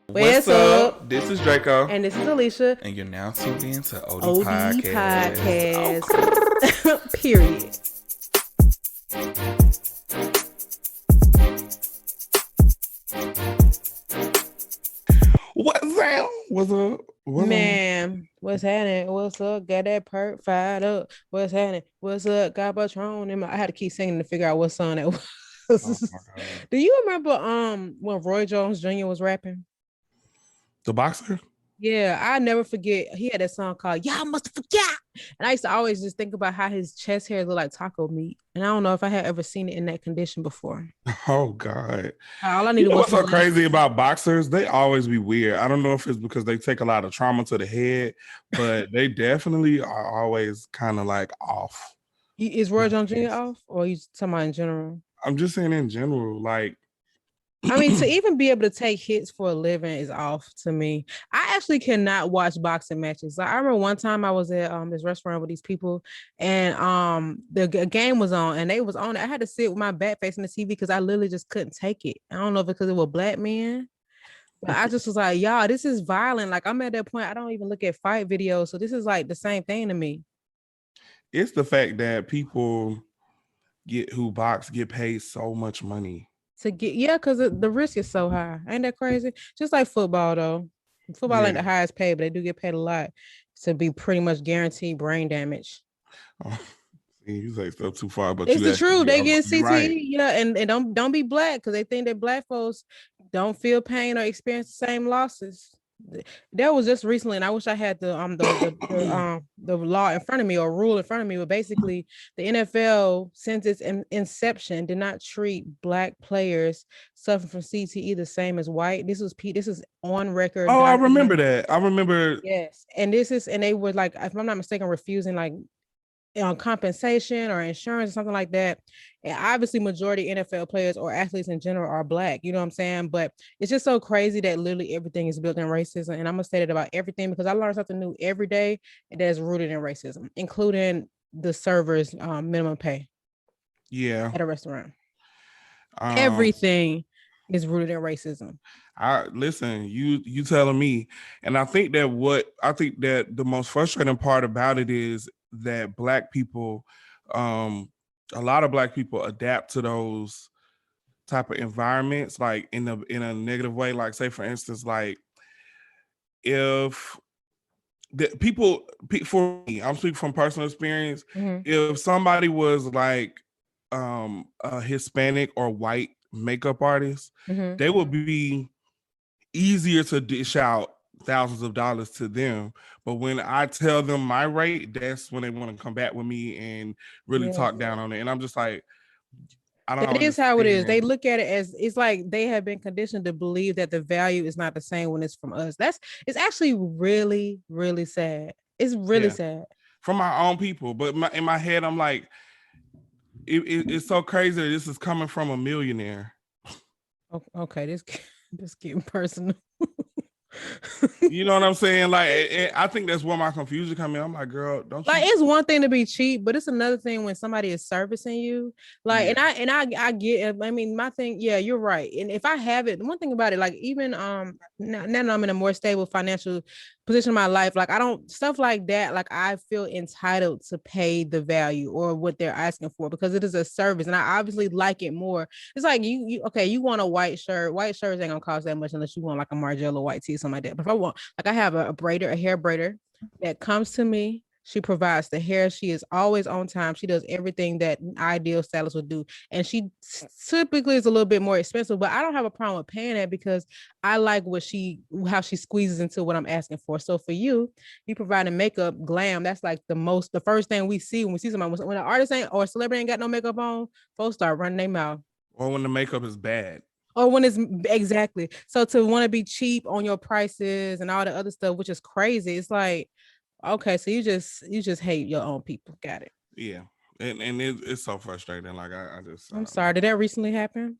What's up? This is Draco. And this is Alicia. And you're now tuned in to OD Podcast. Oh. Period. What's up? What's up? Man, what's happening? What's up? Got that perk fired up. What's happening? What's up? Got Patron. I had to keep singing to figure out what song that was. Oh, do you remember when Roy Jones Jr. was rapping? The boxer? Yeah, I never forget. He had that song called "Y'all Must Forget," and I used to always just think about how his chest hair looked like taco meat. And I don't know if I had ever seen it in that condition before. Oh God! All I needed was what's so crazy about boxers? They always be weird. I don't know if it's because they take a lot of trauma to the head, but they definitely are always kind of like off. Is Roy Jones Jr. off, or are you talking about in general? I'm just saying in general, like. I mean, to even be able to take hits for a living is off to me. I actually cannot watch boxing matches. Like, I remember one time I was at this restaurant with these people, and the game was on, and they was on. I had to sit with my back facing the TV because I literally just couldn't take it. I don't know if it's because it was black men, but I just was like, y'all, this is violent. Like, I'm at that point, I don't even look at fight videos, so this is like the same thing to me. It's the fact that people who box get paid so much money. Because the risk is so high. Ain't that crazy? Just like football, though. Football ain't the highest paid, but they do get paid a lot to be pretty much guaranteed brain damage. Oh, you say stuff too far, but it's the truth. They get CTE, right. Yeah, and don't be black because they think that black folks don't feel pain or experience the same losses. That was just recently, and I wish I had the law in front of me or rule in front of me. But basically, the NFL, since its inception, did not treat black players suffering from CTE the same as white. This is on record. Oh, I remember that. I remember. Yes, and they were like, if I'm not mistaken, refusing like on compensation or insurance or something like that. And obviously majority NFL players or athletes in general are black, you know what I'm saying? But it's just so crazy that literally everything is built in racism. And I'm gonna say that about everything because I learn something new every day that's rooted in racism, including the servers minimum pay. Yeah. At a restaurant. Everything is rooted in racism. Listen, you telling me. And I think that the most frustrating part about it is that black people, a lot of black people adapt to those type of environments, like in a negative way. Like, say for instance, like if the people, for me, I'm speaking from personal experience. Mm-hmm. If somebody was like a Hispanic or white makeup artist, mm-hmm. they would be easier to dish out thousands of dollars to them. But when I tell them my rate, that's when they want to come back with me and really talk down on it. And I'm just like, I don't know. That is how it is. They look at it as it's like they have been conditioned to believe that the value is not the same when it's from us. It's actually really, really sad. It's really sad. From my own people. But in my head, I'm like, it's so crazy that this is coming from a millionaire. Okay, this getting personal. You know what I'm saying? Like, I think that's where my confusion comes in. I'm like, girl, don't you? Like, it's one thing to be cheap, but it's another thing when somebody is servicing you. Like, and I get. I mean, my thing. Yeah, you're right. And if I have it, one thing about it, like even now that I'm in a more stable financial position in my life, like I don't stuff like that. Like I feel entitled to pay the value or what they're asking for because it is a service, and I obviously like it more. It's like you want a white shirt. White shirts ain't gonna cost that much unless you want like a Margiela white tee, something like that. But if I want, like, I have a hair braider that comes to me. She provides the hair. She is always on time. She does everything that an ideal stylist would do. And she typically is a little bit more expensive, but I don't have a problem with paying that because I like how she squeezes into what I'm asking for. So for you providing makeup, glam, that's like the first thing we see when we see somebody. When an artist or a celebrity ain't got no makeup on, folks start running their mouth. Or when the makeup is bad. Or when it's exactly. So to want to be cheap on your prices and all the other stuff, which is crazy. It's like, okay, so you just hate your own people. Got it. Yeah. And it's so frustrating. Like I just I'm sorry. Did that recently happen?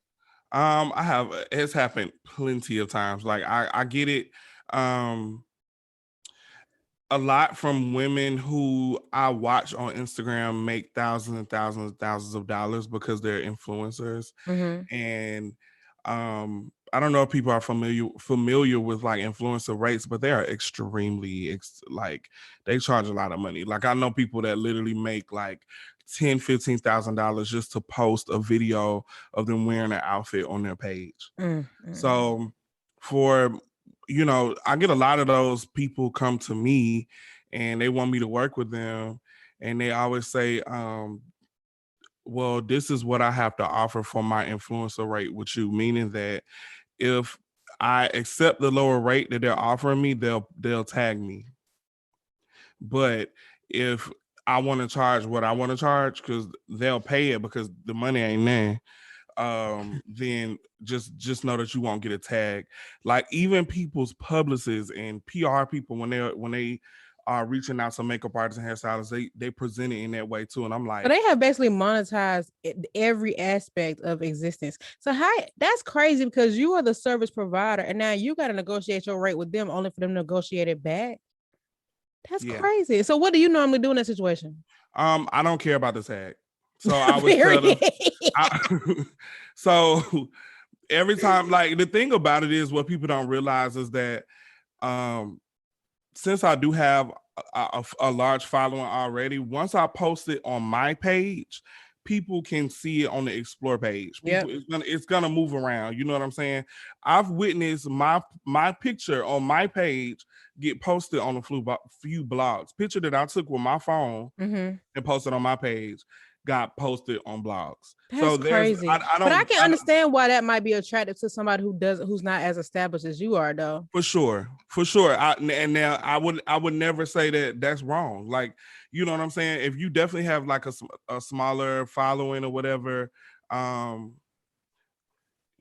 It's happened plenty of times. Like I get it. A lot from women who I watch on Instagram make thousands and thousands and thousands of dollars because they're influencers. Mm-hmm. And I don't know if people are familiar with like influencer rates, but they are extremely like they charge a lot of money. Like I know people that literally make like $10,000-$15,000 just to post a video of them wearing an outfit on their page. So for I get a lot of those people come to me and they want me to work with them, and they always say, well, this is what I have to offer for my influencer rate with you, meaning that if I accept the lower rate that they're offering me, they'll tag me. But if I want to charge what I want to charge, because they'll pay it because the money ain't there, then just know that you won't get a tag. Like even people's publicists and PR people, when they are reaching out to makeup artists and hairstylists, they present it in that way too. And I'm like, so they have basically monetized every aspect of existence. So that's crazy, because you are the service provider and now you got to negotiate your rate with them only for them to negotiate it back. That's crazy. So what do you normally do in that situation? I don't care about the tag. So I would tell them, so every time, like the thing about it is what people don't realize is that since I do have a large following already, once I post it on my page, people can see it on the explore page. It's gonna move around. You know what I'm saying? I've witnessed my picture on my page get posted on a few blogs. Picture that I took with my phone and posted on my page got posted on blogs. That's crazy. But I can understand why that might be attractive to somebody who's not as established as you are, though. For sure. And now I would never say that that's wrong. Like, you know what I'm saying? If you definitely have like a smaller following or whatever,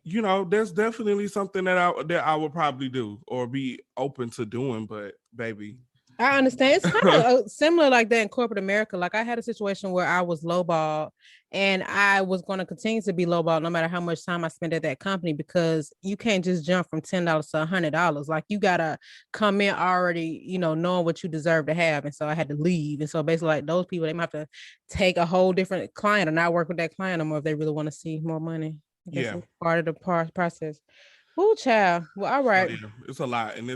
there's definitely something that I would probably do or be open to doing. But baby, I understand. It's kind of similar like that in corporate America. Like I had a situation where I was lowballed and I was going to continue to be lowballed no matter how much time I spent at that company, because you can't just jump from $10 to $100. Like you got to come in already, knowing what you deserve to have. And so I had to leave. And so basically like those people, they might have to take a whole different client or not work with that client no more if they really want to see more money. Yeah. It's part of the process. Ooh, child. Well, all right. Oh, yeah. It's a lot. And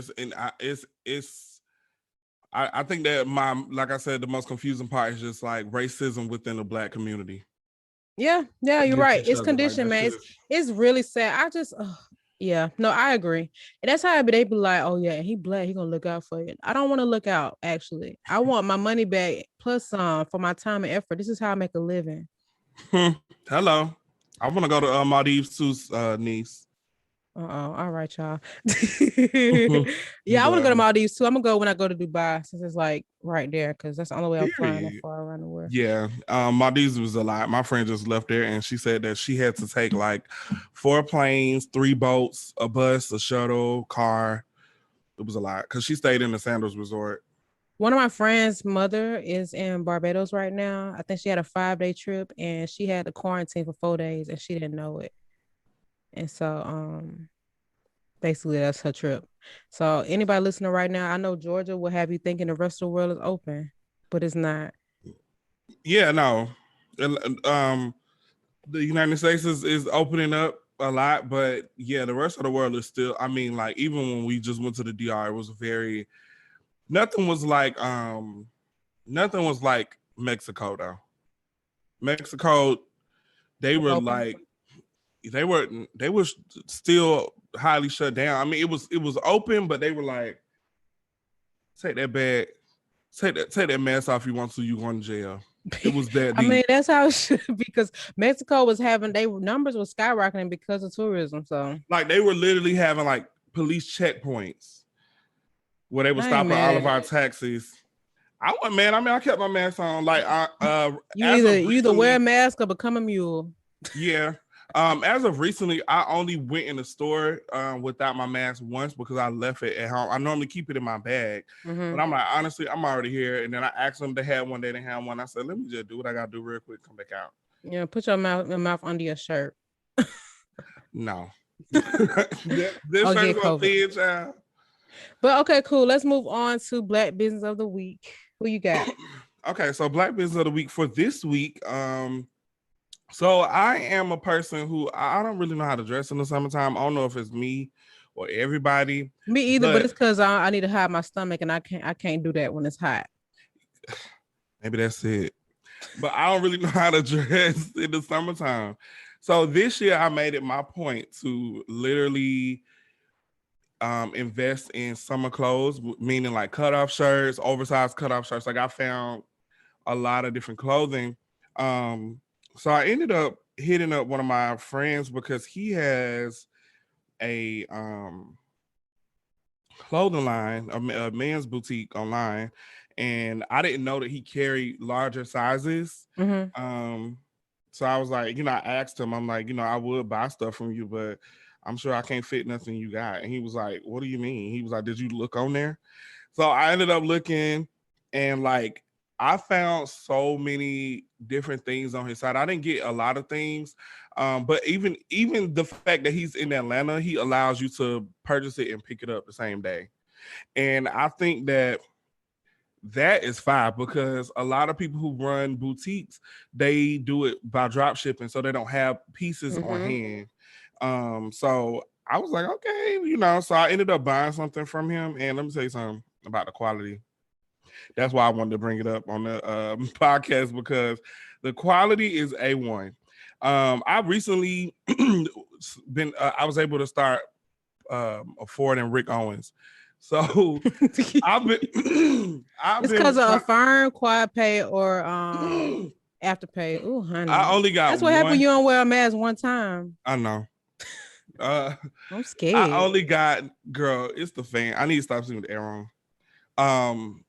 I think that like I said, the most confusing part is just like racism within the Black community. Yeah, you're right. It's conditioned, man. It's really sad. No, I agree. And that's how they be like, oh yeah, he Black, he gonna look out for you. I don't want to look out, actually. I want my money back plus some for my time and effort. This is how I make a living. Hello. I want to go to Maldives too, niece. All right, y'all. Yeah, I want to go to Maldives too. I'm gonna go when I go to Dubai, since it's like right there, because that's the only way I'm flying that far around the world. Yeah, Maldives was a lot. My friend just left there, and she said that she had to take like 4 planes, 3 boats, a bus, a shuttle, car. It was a lot because she stayed in the Sandals Resort. One of my friends' mother is in Barbados right now. I think she had a 5-day trip, and she had to quarantine for 4 days, and she didn't know it. And so basically that's her trip. So anybody listening right now, I know Georgia will have you thinking the rest of the world is open, but it's not. Yeah, no. The United States is opening up a lot, but yeah, the rest of the world is still, I mean, like even when we just went to the DR, it was nothing was like Mexico though. Mexico, they were open. Like they were still highly shut down. I mean, it was open, but they were like, take that mask off if you want to, you going to jail. It was that deep. I mean, that's how it should be, because Mexico was having numbers were skyrocketing because of tourism. So like they were literally having like police checkpoints where they were stopping all of our taxis. I kept my mask on. Like you either wear a mask or become a mule. Yeah. As of recently, I only went in the store without my mask once because I left it at home. I normally keep it in my bag, but I'm like, honestly, I'm already here. And then I asked them if they had one. They didn't have one. I said, let me just do what I gotta do real quick. Come back out. Yeah, put your mouth under your shirt. No. This shirt's gonna fit, child. But okay, cool. Let's move on to Black Business of the Week. Who you got? Okay, so Black Business of the Week for this week, So I am a person who I don't really know how to dress in the summertime. I don't know if it's me or everybody, Me either, but but it's because I need to hide my stomach, and I can't do that when it's hot. maybe that's it. But I don't really know how to dress in the summertime. So this year I made it my point to literally invest in summer clothes, meaning like cutoff shirts, oversized cutoff shirts. Like I found a lot of different clothing. Um, so I ended up hitting up one of my friends because he has a clothing line, a men's boutique online, and I didn't know that he carried larger sizes. Mm-hmm. Um, so I was like, I asked him, I'm like, I would buy stuff from you, but I'm sure I can't fit nothing you got. And he was like, what do you mean? He was like, did you look on there? So I ended up looking, and like I found so many different things on his site. I didn't get a lot of things, but even the fact that he's in Atlanta, he allows you to purchase it and pick it up the same day. And I think that is fine because a lot of people who run boutiques, they do it by drop shipping, so they don't have pieces on Mm-hmm. hand. So I was like, okay, so I ended up buying something from him, and let me tell you something about the quality. That's why I wanted to bring it up on the podcast, because the quality is A1. I recently I was able to start affording Rick Owens. So I've been It's because of Affirm, Quad Pay, or Afterpay. Ooh, honey. I only got That's what happened when one. you don't wear a mask one time. I know. I'm I scared. only got, girl, it's the fan. I need to stop seeing the air on.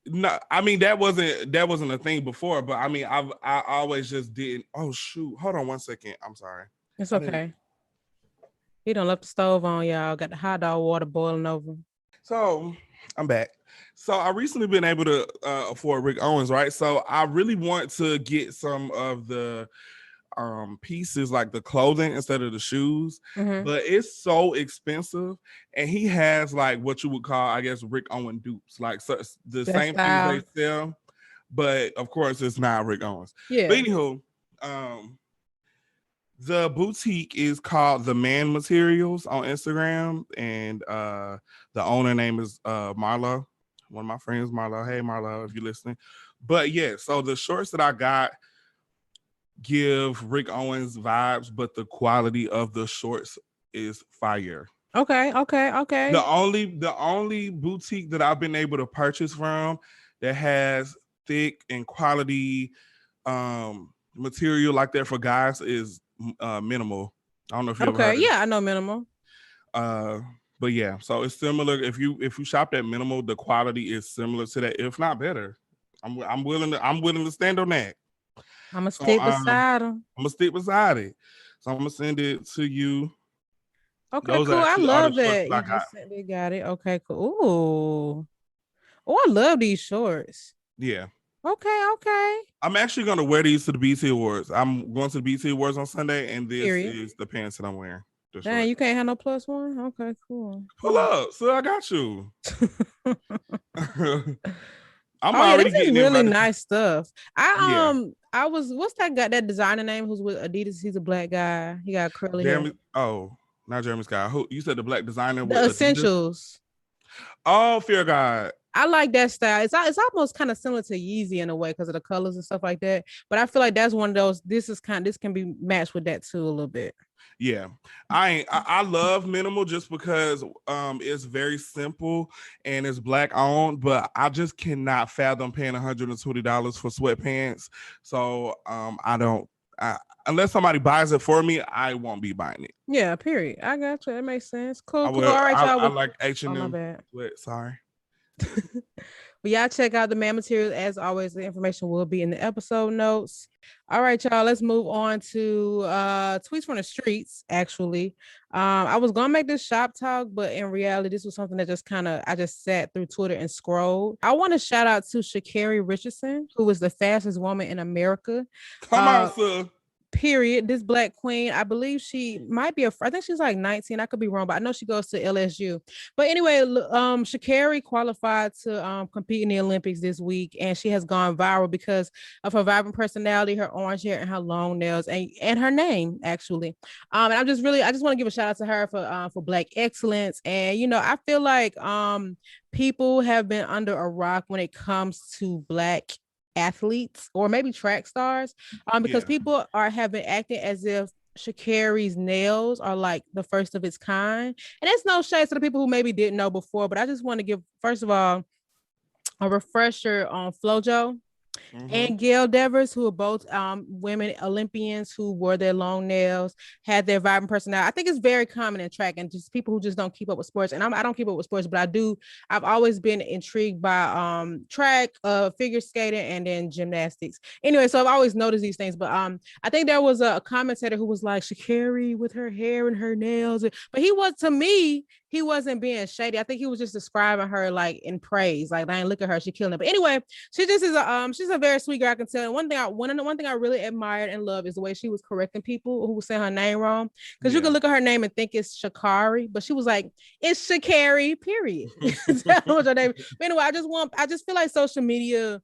No, I mean that wasn't a thing before, but I mean I always just didn't. Oh shoot, hold on one second. I'm sorry. It's okay. He done left the stove on, y'all. Got the hot dog water boiling over. So I'm back. So I recently been able to afford Rick Owens, right? So I really want to get some of the pieces, like the clothing instead of the shoes, but it's so expensive. And he has like what you would call, I guess, Rick Owen dupes, like the That same things style. they sell, but of course it's not Rick Owens. Yeah. But anywho, the boutique is called The Man Materials on Instagram, and the owner name is Marlo. One of my friends, Marlo. Hey Marlo, if you're listening. But yeah, so the shorts that I got give Rick Owens vibes, but the quality of the shorts is fire. Okay. The only boutique that I've been able to purchase from that has thick and quality material like that for guys is Minimal. I don't know if you ever heard of it. Yeah, I know Minimal. But yeah, so it's similar. If you shop at Minimal, the quality is similar to that, if not better. I'm willing to stand on that. I'm gonna stick beside him. I'm gonna stick beside it. So I'm gonna send it to you. Okay, cool. I love that. You just said they got it. Okay, cool. Oh, I love these shorts. Yeah. Okay. I'm actually gonna wear these to the BT Awards. I'm going to the BT Awards on Sunday, and this is the pants that I'm wearing. Dang, you can't have no +1? Okay, cool. Pull up. So I got you. I'm already getting really nice stuff. I was, what's that guy, that designer name who's with Adidas? He's a black guy. He got curly hair. Oh, not Jeremy Scott. Who you said the black designer with the Essentials. Adidas? Oh, Fear God. I like that style. It's almost kind of similar to Yeezy in a way because of the colors and stuff like that. But I feel like that's one of those. This can be matched with that too a little bit. Yeah, I love Minimal just because it's very simple and it's black owned, but I just cannot fathom paying $120 for sweatpants. So unless somebody buys it for me, I won't be buying it. Yeah, period. I got you. That makes sense. Cool. All right, y'all. I like H&M. Oh, my bad. Sorry. But y'all check out the Man Materials. As always, the information will be in the episode notes. All right, y'all, let's move on to tweets from the streets. Actually, I was gonna make this shop talk, but in reality, this was something that I just sat through Twitter and scrolled. I want to shout out to Sha'Carri Richardson, who was the fastest woman in America. Come on, sir. period. This black queen, I believe she might be I think she's like 19. I could be wrong, but I know she goes to LSU. But anyway, Sha'Carri qualified to compete in the Olympics this week, and she has gone viral because of her vibrant personality, her orange hair, and her long nails, and her name actually. And I just want to give a shout out to her for black excellence. And I feel like people have been under a rock when it comes to black athletes or maybe track stars, because people have been acting as if Sha'Carri's nails are like the first of its kind. And it's no shade to the people who maybe didn't know before, but I just want to give, first of all, a refresher on Flojo and Gail Devers, who are both women Olympians who wore their long nails, had their vibrant personality. I think it's very common in track and just people who just don't keep up with sports. And I don't keep up with sports, but I do. I've always been intrigued by track, figure skating, and then gymnastics. Anyway, so I've always noticed these things. But I think there was a commentator who was like, Sha'Carri with her hair and her nails. But to me, he wasn't being shady. I think he was just describing her like in praise. Like, I ain't look at her, she killing it. But anyway, she just is she's a very sweet girl, I can tell. And one thing I really admired and love is the way she was correcting people who were saying her name wrong. Because you can look at her name and think it's Sha'Carri, but she was like, it's Sha'Carri, period. That was her name. But anyway, I just feel like social media,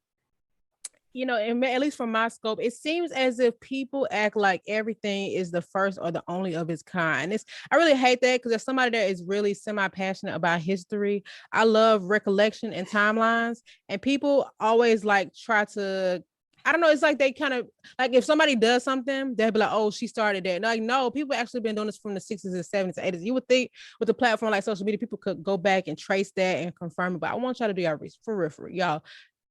and at least from my scope, it seems as if people act like everything is the first or the only of its kind. I really hate that, because as somebody that is really semi-passionate about history, I love recollection and timelines, and people always like try to, I don't know, it's like they kind of like, if somebody does something, they'll be like, oh, she started that. Like, no, people actually been doing this from the 60s and 70s and 80s. You would think with a platform like social media, people could go back and trace that and confirm it, but I want y'all to do your research for real. Y'all,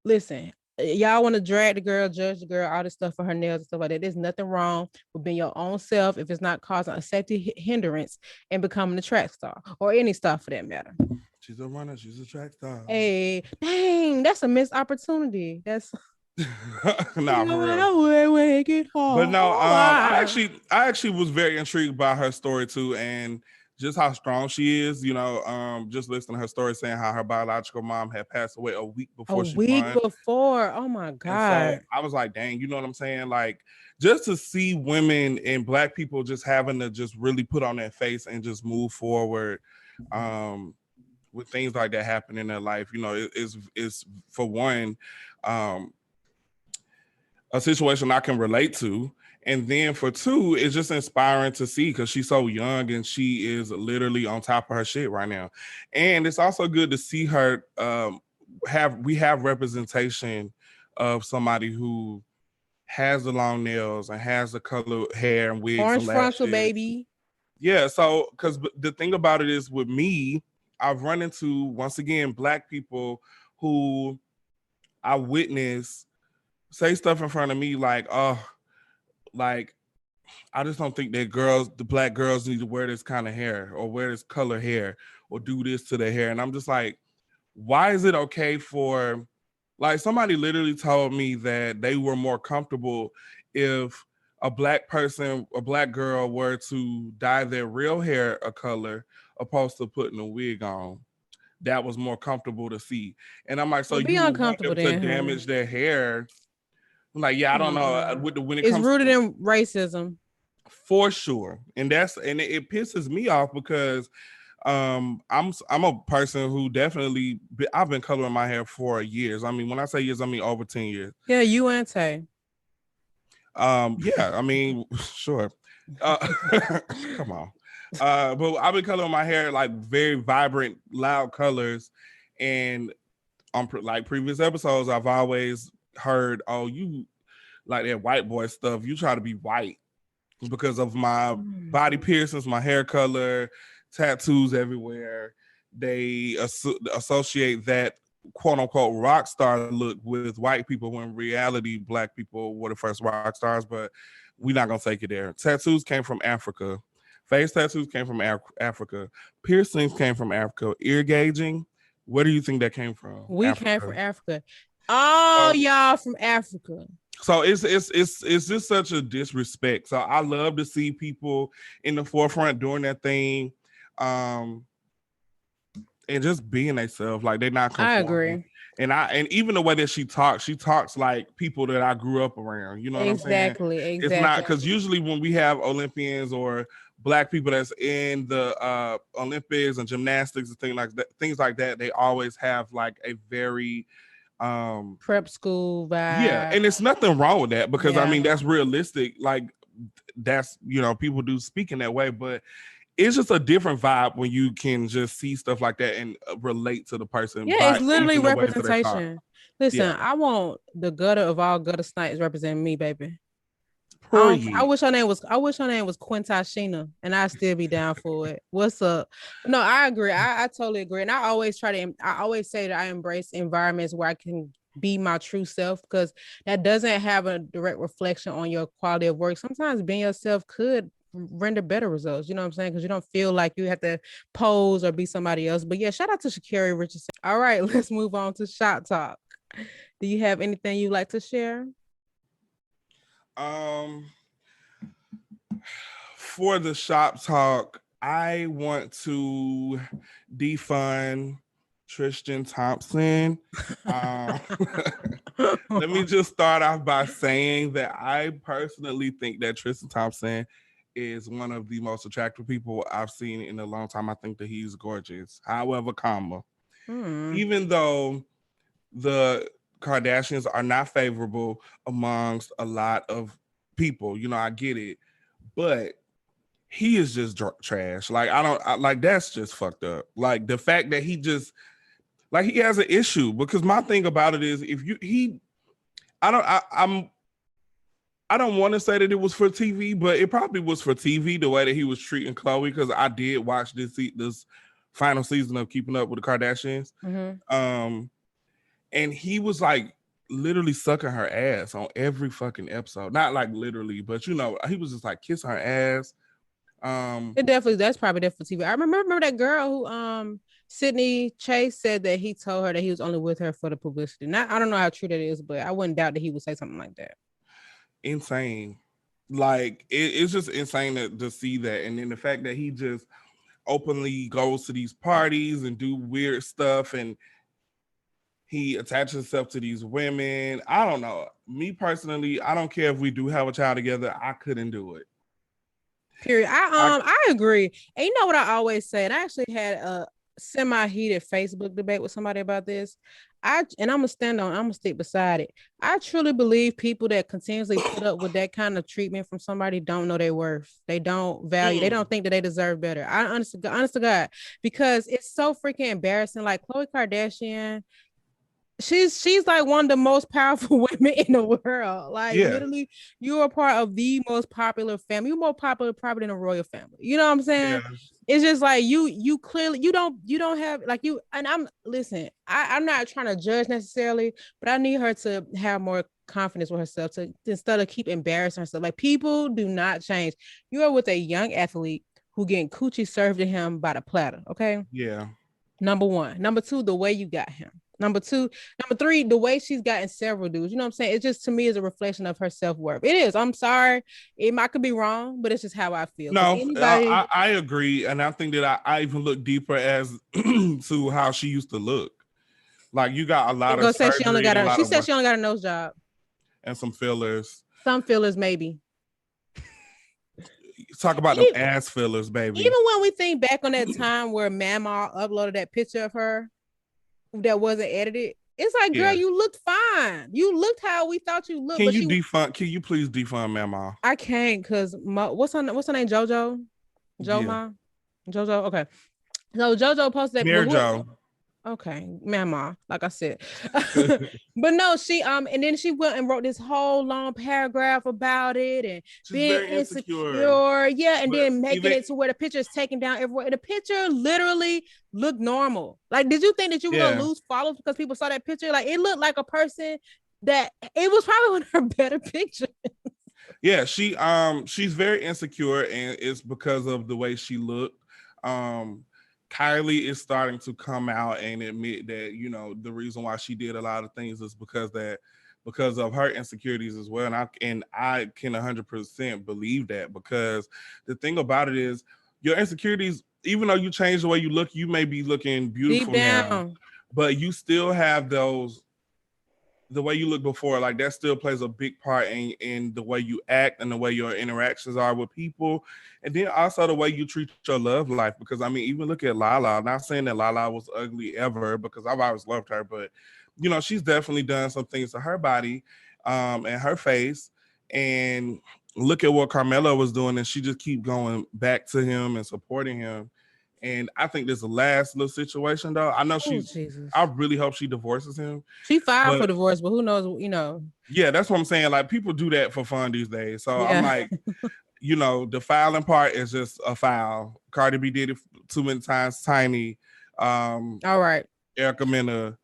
listen. Y'all want to drag the girl, judge the girl, all this stuff for her nails and stuff like that. There's nothing wrong with being your own self if it's not causing a safety hindrance and becoming a track star or any star for that matter. She's a runner. She's a track star. Hey, dang, that's a missed opportunity. That's nah, for real. But no, I actually was very intrigued by her story too, and just how strong she is. Just listening to her story, saying how her biological mom had passed away a week before she won. Oh my God. So I was like, dang, you know what I'm saying? Like, just to see women and black people just having to just really put on their face and just move forward with things like that happen in their life, is for one, a situation I can relate to. And then for two, it's just inspiring to see, because she's so young and she is literally on top of her shit right now. And it's also good to see her have representation of somebody who has the long nails and has the color hair and wigs. Orange frontal, baby. Yeah, so because the thing about it is, with me, I've run into, once again, black people who I witness say stuff in front of me like, oh, like, I just don't think that the black girls need to wear this kind of hair or wear this color hair or do this to their hair. And I'm just like, why is it okay for, like, somebody literally told me that they were more comfortable if a black girl were to dye their real hair a color opposed to putting a wig on. That was more comfortable to see. And I'm like, so you want them to damage their hair? I'm like, yeah, I don't know. When it comes, it's rooted in racism, for sure, and it pisses me off, because I'm a person who definitely, I've been coloring my hair for years. I mean, when I say years, I mean over 10 years. Yeah, you and Tay. Yeah, I mean, sure. Come on. But I've been coloring my hair like very vibrant, loud colors, and on like previous episodes, I've always heard, oh, you like that white boy stuff. You try to be white because of my body piercings, my hair color, tattoos everywhere. They associate that quote unquote rock star look with white people, when in reality black people were the first rock stars. But we're not gonna take it there. Tattoos came from Africa. Face tattoos came from Africa. Piercings came from Africa. Ear gauging, where do you think that came from? We came from Africa. Oh, y'all from Africa. So it's just such a disrespect. So I love to see people in the forefront doing that thing. and just being themselves. Like they're not I conforming. agree. And even the way that she talks like people that I grew up around. You know what I'm saying? Exactly. It's not Exactly. because usually when we have Olympians or Black people that's in the Olympics and gymnastics and things like that, they always have like a very Prep school yeah, vibe. and it's nothing wrong with that because I Yeah. mean that's realistic. Like that's people do speak in that way, but it's just a different vibe when you can just see stuff like that and relate to the person Yeah, by it's literally even the ways that they talk. representation. Listen, Yeah, I want the gutter of all gutter snipes representing me, baby. I period. wish her name was Quintashina, and I'd still be down for it. What's up? No, I agree. I totally agree. And I always say that I embrace environments where I can be my true self because that doesn't have a direct reflection on your quality of work. Sometimes being yourself could render better results. You know what I'm saying? Because you don't feel like you have to pose or be somebody else. But yeah, shout out to Sha'Carri Richardson. All right, let's move on to shot talk. Do you have anything you'd like to share? Um, for the shop talk, I want to defund Tristian Thompson. Um, let me just start off by saying that I personally think that Tristian Thompson is one of the most attractive people I've seen in a long time. I think that he's gorgeous. However, even though the Kardashians are not favorable amongst a lot of people, I get it, but he is just trash. Like like that's just fucked up. Like the fact that he just like he has an issue because my thing about it is if you he I don't I don't want to say that it was for TV, but it probably was for TV the way that he was treating Chloe because I did watch this final season of Keeping Up with the Kardashians. And he was like literally sucking her ass on every fucking episode. Not like literally, but he was just like kissing her ass. That's probably there for TV. I remember that girl who Sydney Chase said that he told her that he was only with her for the publicity. Not I don't know how true that is, but I wouldn't doubt that he would say something like that. Insane. Like it's just insane to see that. And then the fact that he just openly goes to these parties and do weird stuff and he attaches himself to these women. I don't know. Me personally, I don't care if we do have a child together. I couldn't do it. Period. I agree. And you know what I always say, and I actually had a semi-heated Facebook debate with somebody about this. I'm gonna stick beside it. I truly believe people that continuously put up with that kind of treatment from somebody don't know their worth. They don't value, they don't think that they deserve better. Honest to God, because it's so freaking embarrassing. Like Khloe Kardashian, she's like one of the most powerful women in the world. Like literally, you're a part of the most popular family. You're more popular probably in a royal family. You know what I'm saying? Yeah. It's just like you clearly you don't have like you and I'm not trying to judge necessarily, but I need her to have more confidence with herself to instead of keep embarrassing herself. Like people do not change. You are with a young athlete who getting coochie served to him by the platter. Okay. Yeah. Number one. Number two, the way you got him. Number three, the way she's gotten several dudes. You know what I'm saying? It just to me is a reflection of her self-worth. It is. I'm sorry. I could be wrong, but it's just how I feel. No, I agree. And I think that I even look deeper as to how she used to look. Like you got a lot of surgery. She said she only got a nose job. And some fillers. Some fillers, maybe. Talk about them ass fillers, baby. Even when we think back on that time where Mama uploaded that picture of her that wasn't edited, it's like, girl, you looked fine. You looked how we thought you looked. Can you please defund Mama? I can't because what's her name? JoJo? JoJo? Okay. So JoJo posted that. JoJo. Okay, Mama, like I said. But no, she and then she went and wrote this whole long paragraph about it and she's being insecure. Yeah, and then making it to where the picture is taken down everywhere. And the picture literally looked normal. Like, did you think that you were gonna lose followers because people saw that picture? Like, it looked like a person that it was probably one of her better pictures. Yeah, she's very insecure, and it's because of the way she looked. Kylie is starting to come out and admit that, the reason why she did a lot of things is because of her insecurities as well. And I can 100% believe that, because the thing about it is your insecurities, even though you change the way you look, you may be looking beautiful now, but you still have those. The way you look before, like that still plays a big part in the way you act and the way your interactions are with people. And then also the way you treat your love life. Because I mean, even look at Lala. I'm not saying that Lala was ugly ever because I've always loved her, but you know, she's definitely done some things to her body and her face. And look at what Carmelo was doing, and she just keep going back to him and supporting him. And I think this is the last little situation though. I know I really hope she divorces him. She filed for divorce, but who knows, you know. Yeah, that's what I'm saying. Like people do that for fun these days. So I'm like, you know, the filing part is just a foul. Cardi B did it too many times. Tiny. All right. Erica Mena.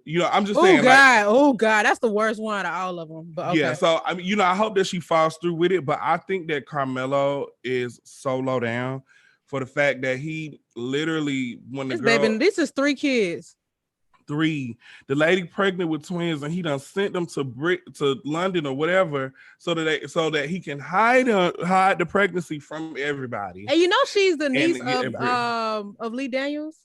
You know, I'm just saying. Oh God, that's the worst one out of all of them. But okay. Yeah, so I mean, you know, I hope that she follows through with it. But I think that Carmelo is so low down for the fact that he literally this is 3 kids. 3, the lady pregnant with twins, and he done sent them to London or whatever, so that he can hide the pregnancy from everybody. And you know she's the niece of Lee Daniels.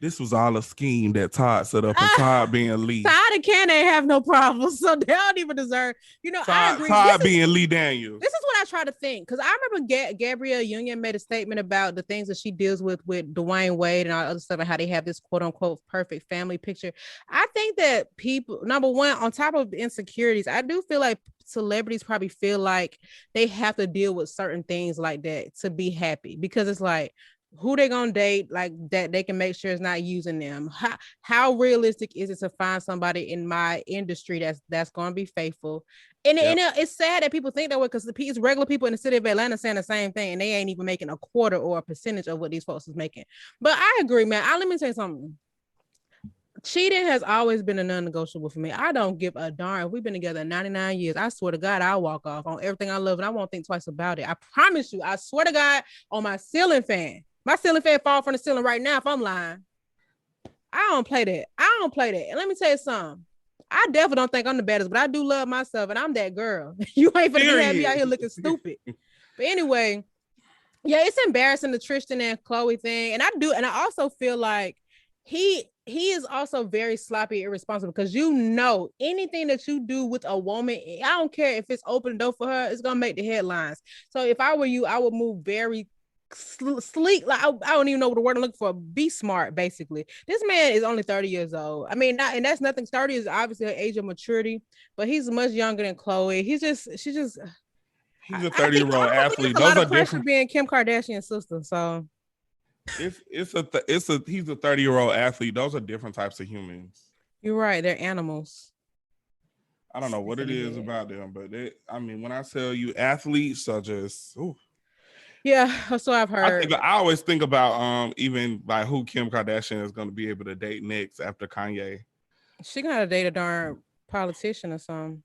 This was all a scheme that Todd set up, and Todd being Lee. Todd and Ken ain't have no problems, so they don't even deserve. You know, I agree. Todd being Lee Daniels. This is what I try to think, because I remember Gabrielle Union made a statement about the things that she deals with Dwayne Wade and all other stuff, and how they have this quote unquote perfect family picture. I think that people, number one, on top of the insecurities, I do feel like celebrities probably feel like they have to deal with certain things like that to be happy, because it's like, who they gonna date like that they can make sure it's not using them. How realistic is it to find somebody in my industry that's gonna be faithful? And it's sad that people think that way, because it's regular people in the city of Atlanta saying the same thing, and they ain't even making a quarter or a percentage of what these folks is making. But I agree, man. Let me tell you something. Cheating has always been a non-negotiable for me. I don't give a darn. We've been together 99 years. I swear to God, I'll walk off on everything I love, and I won't think twice about it. I promise you. I swear to God, on my ceiling fan. My ceiling fan fall from the ceiling right now if I'm lying. I don't play that. And let me tell you something. I definitely don't think I'm the baddest, but I do love myself, and I'm that girl. You ain't gonna have me out here looking stupid. But anyway, yeah, it's embarrassing, the Tristian and Chloe thing. And I also feel like he is also very sloppy, irresponsible, because you know anything that you do with a woman, I don't care if it's open the door for her, it's gonna make the headlines. So if I were you, I would move very sleek. Like I don't even know what the word I'm looking for. Be smart, basically. This man is only 30 years old. I mean, and that's nothing. 30 is obviously her age of maturity, but he's much younger than Chloe. He's a 30-year-old athlete. Those are different. Being Kim Kardashian's sister, so he's a 30-year-old athlete. Those are different types of humans. You're right. They're animals. I don't know what it is about them, but when I tell you, athletes are just. Ooh. Yeah, so I've heard. I always think about even like who Kim Kardashian is going to be able to date next after Kanye. She gonna date a darn politician or something.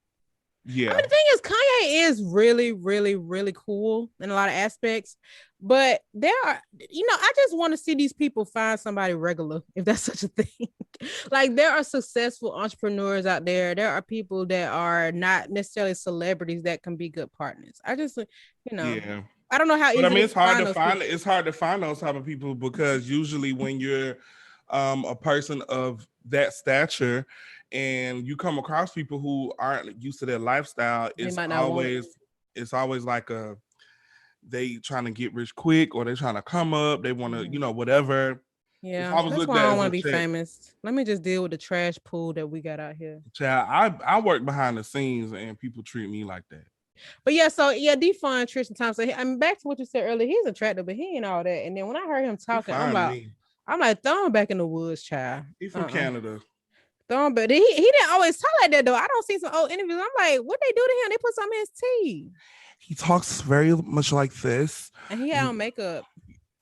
Yeah. I mean, the thing is, Kanye is really, really, really cool in a lot of aspects, but I just want to see these people find somebody regular, if that's such a thing. Like, there are successful entrepreneurs out there. There are people that are not necessarily celebrities that can be good partners. I just, yeah. I don't know how. But I mean, it's hard to find. It's hard to find those type of people, because usually when you're a person of that stature and you come across people who aren't used to their lifestyle, it's always like they trying to get rich quick, or they trying to come up. They want to, whatever. Yeah, that's why I don't want to be famous. Let me just deal with the trash pool that we got out here. Child, I work behind the scenes, and people treat me like that. But defund Tristian Thompson. I mean, back to what you said earlier, he's attractive, but he ain't all that. And then when I heard him talking, I'm like, throw him back in the woods, child. He's from Canada. Throw him, but he didn't always talk like that though. I don't see some old interviews. I'm like, what they do to him? They put something in his teeth. He talks very much like this, and he had on makeup.